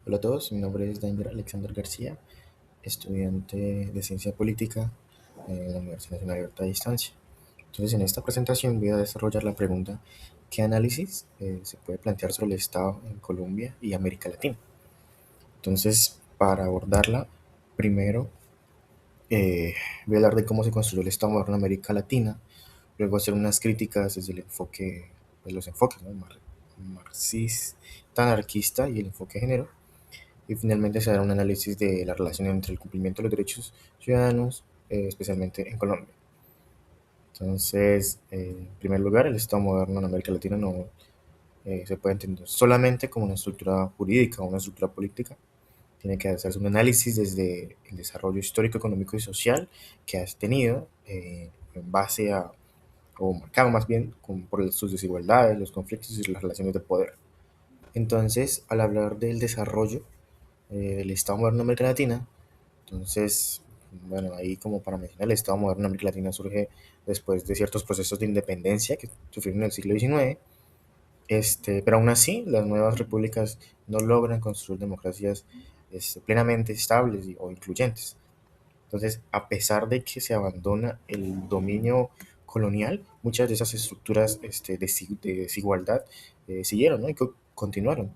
Hola a todos, mi nombre es Danger Alexander García, estudiante de Ciencia Política en la Universidad Nacional Abierta a Distancia. Entonces, en esta presentación voy a desarrollar la pregunta: ¿qué análisis se puede plantear sobre el Estado en Colombia y América Latina? Entonces, para abordarla, primero voy a hablar de cómo se construyó el Estado moderno en América Latina, luego hacer unas críticas desde el enfoque, de los enfoques, ¿no? Marxista, anarquista y el enfoque de género. Y finalmente se dará un análisis de la relación entre el cumplimiento de los derechos ciudadanos, especialmente en Colombia. Entonces, en primer lugar, el Estado moderno en América Latina no se puede entender solamente como una estructura jurídica o una estructura política. Tiene que hacerse un análisis desde el desarrollo histórico, económico y social que has tenido en base a, o marcado más bien, por sus desigualdades, los conflictos y las relaciones de poder. Entonces, al hablar del desarrollo del Estado moderno en América Latina, entonces, bueno, ahí como para mencionar, el Estado moderno en América Latina surge después de ciertos procesos de independencia que sufrieron en el siglo XIX, pero aún así las nuevas repúblicas no logran construir democracias plenamente estables o incluyentes. Entonces, a pesar de que se abandona el dominio colonial, muchas de esas estructuras de desigualdad siguieron, ¿no? Y continuaron.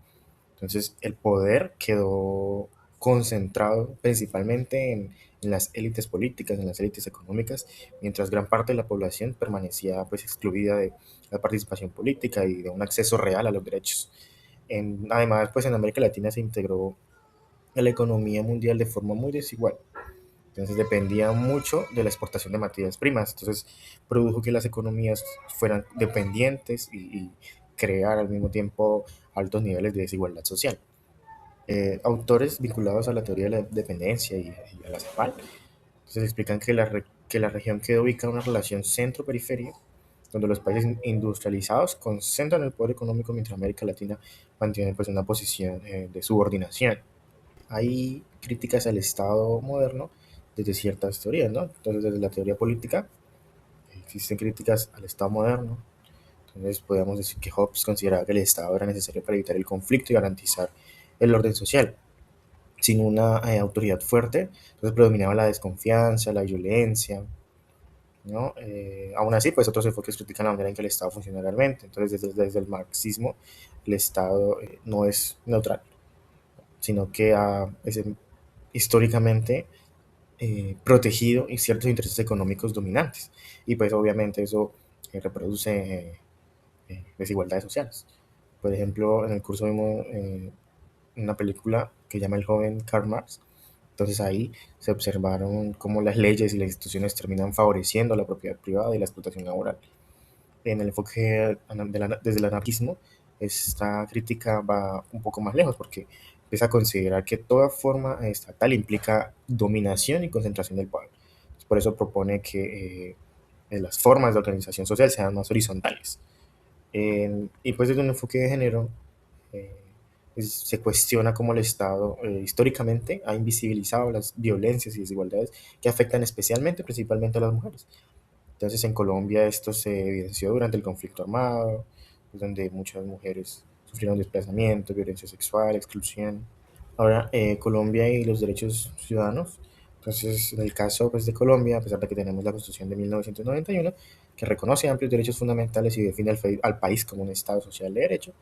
Entonces, el poder quedó concentrado principalmente en las élites políticas, en las élites económicas, mientras gran parte de la población permanecía pues excluida de la participación política y de un acceso real a los derechos. Además, pues en América Latina se integró a la economía mundial de forma muy desigual. Entonces dependía mucho de la exportación de materias primas. Entonces produjo que las economías fueran dependientes y crear al mismo tiempo altos niveles de desigualdad social. Autores vinculados a la teoría de la dependencia y a la CEPAL entonces explican que la región quedó ubicada en una relación centro-periferia, donde los países industrializados concentran el poder económico mientras América Latina mantiene pues una posición de subordinación. Hay críticas al Estado moderno desde ciertas teorías, ¿no? Entonces, desde la teoría política existen críticas al Estado moderno. Entonces, podríamos decir que Hobbes consideraba que el Estado era necesario para evitar el conflicto y garantizar el orden social. Sin una autoridad fuerte, entonces predominaba la desconfianza, la violencia, ¿no? Aún así, pues otros enfoques critican la manera en que el Estado funciona realmente. Entonces, desde el marxismo, el Estado no es neutral, sino que es históricamente protegido y ciertos intereses económicos dominantes. Y pues obviamente eso reproduce desigualdades sociales. Por ejemplo, en el curso vimos una película que llama El joven Karl Marx. Entonces ahí se observaron cómo las leyes y las instituciones terminan favoreciendo la propiedad privada y la explotación laboral. En el enfoque desde el anarquismo, esta crítica va un poco más lejos porque empieza a considerar que toda forma estatal implica dominación y concentración del poder. Por eso propone que las formas de organización social sean más horizontales. Y pues desde un enfoque de género, eh, se cuestiona cómo el Estado históricamente ha invisibilizado las violencias y desigualdades que afectan especialmente, principalmente a las mujeres. Entonces en Colombia esto se evidenció durante el conflicto armado, pues, donde muchas mujeres sufrieron desplazamiento, violencia sexual, exclusión. Ahora, Colombia y los derechos ciudadanos. Entonces, en el caso pues, de Colombia, a pesar de que tenemos la Constitución de 1991, que reconoce amplios derechos fundamentales y define al país como un Estado social de derecho,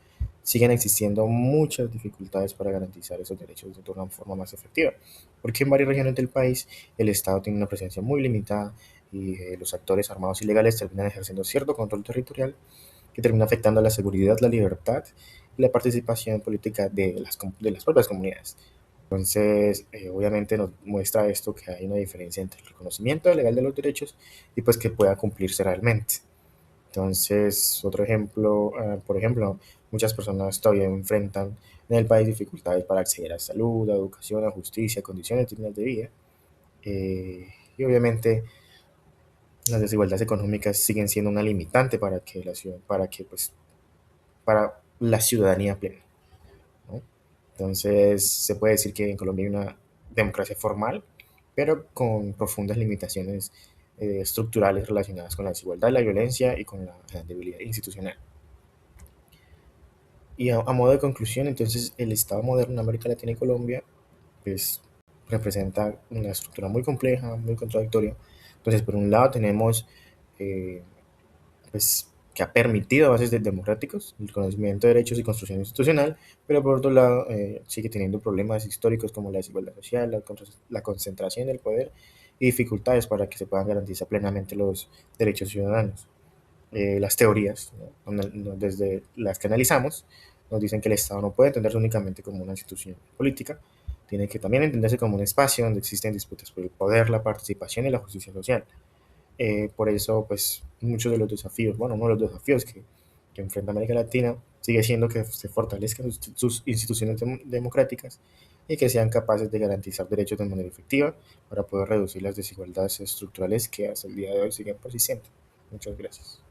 siguen existiendo muchas dificultades para garantizar esos derechos de una forma más efectiva, porque en varias regiones del país el Estado tiene una presencia muy limitada y los actores armados ilegales terminan ejerciendo cierto control territorial que termina afectando la seguridad, la libertad y la participación política de las propias comunidades. Entonces, obviamente nos muestra esto que hay una diferencia entre el reconocimiento legal de los derechos y pues que pueda cumplirse realmente. Entonces, otro ejemplo, por ejemplo, muchas personas todavía enfrentan en el país dificultades para acceder a salud, a educación, a justicia, a condiciones dignas de vida. Y obviamente las desigualdades económicas siguen siendo una limitante para que para la ciudadanía plena, ¿no? Entonces, se puede decir que en Colombia hay una democracia formal, pero con profundas limitaciones estructurales relacionadas con la desigualdad, la violencia y con la debilidad institucional. Y a modo de conclusión, entonces el Estado moderno en América Latina y Colombia pues representa una estructura muy compleja, muy contradictoria. Entonces, por un lado tenemos eh, pues, que ha permitido bases democráticos, el conocimiento de derechos y construcción institucional, pero por otro lado sigue teniendo problemas históricos como la desigualdad social, la concentración del poder y dificultades para que se puedan garantizar plenamente los derechos ciudadanos. Las teorías, ¿no? Desde las que analizamos, nos dicen que el Estado no puede entenderse únicamente como una institución política, tiene que también entenderse como un espacio donde existen disputas por el poder, la participación y la justicia social. Por eso, pues, muchos de los desafíos, bueno, uno de los desafíos que enfrenta América Latina sigue siendo que se fortalezcan sus instituciones democráticas y que sean capaces de garantizar derechos de manera efectiva para poder reducir las desigualdades estructurales que hasta el día de hoy siguen persistiendo. Muchas gracias.